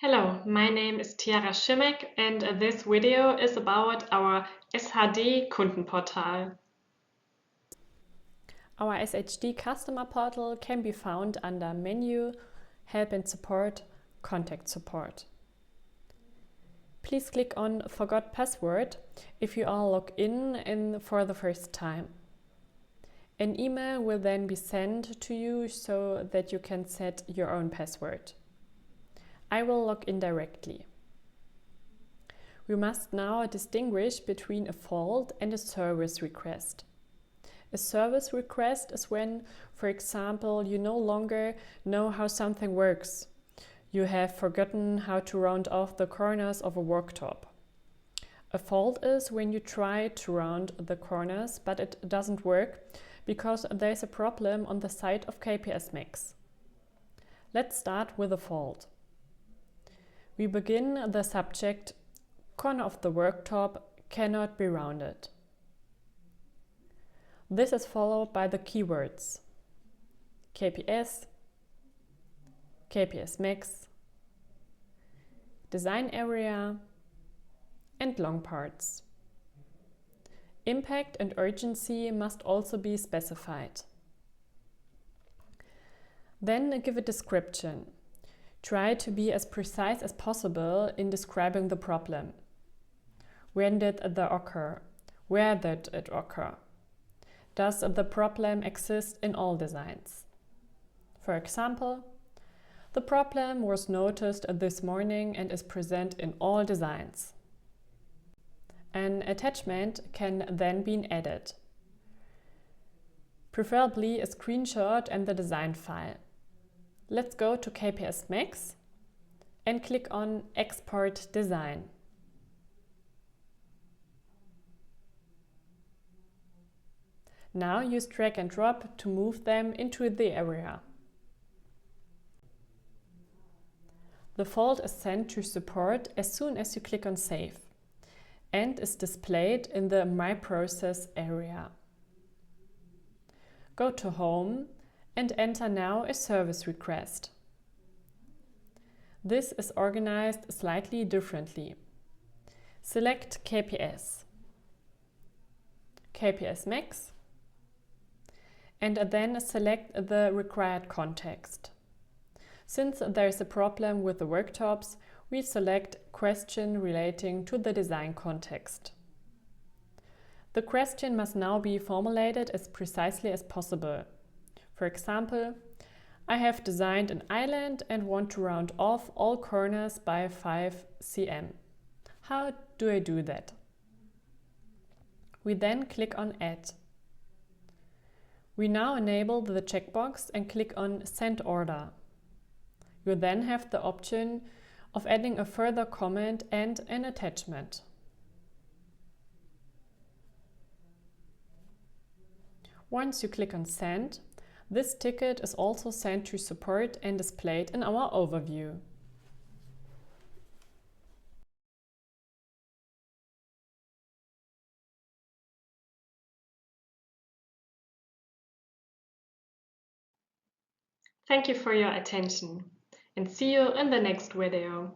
Hello, my name is Tiara Schimek and this video is about our SHD Kundenportal. Our SHD customer portal can be found under Menu, Help and Support, Contact Support. Please click on Forgot Password if you are logged in for the first time. An email will then be sent to you so that you can set your own password. I will log in directly. We must now distinguish between a fault and a service request. A service request is when, for example, you no longer know how something works. You have forgotten how to round off the corners of a worktop. A fault is when you try to round the corners, but it doesn't work because there's a problem on the side of KPS Max. Let's start with a fault. We begin the subject, corner of the worktop cannot be rounded. This is followed by the keywords KPS, KPS Max, design area, and long parts. Impact and urgency must also be specified. Then give a description. Try to be as precise as possible in describing the problem. When did it occur? Where did it occur? Does the problem exist in all designs? For example, the problem was noticed this morning and is present in all designs. An attachment can then be added, preferably a screenshot and the design file. Let's go to KPS Max and click on Export Design. Now use drag and drop to move them into the area. The fault is sent to support as soon as you click on Save and is displayed in the My Process area. Go to Home and enter now a service request. This is organized slightly differently. Select KPS, KPS Max, and then select the required context. Since there is a problem with the worktops, we select question relating to the design context. The question must now be formulated as precisely as possible. For example, I have designed an island and want to round off all corners by 5 cm. How do I do that? We then click on Add. We now enable the checkbox and click on Send Order. You then have the option of adding a further comment and an attachment. Once you click on Send, this ticket is also sent to support and displayed in our overview. Thank you for your attention and see you in the next video.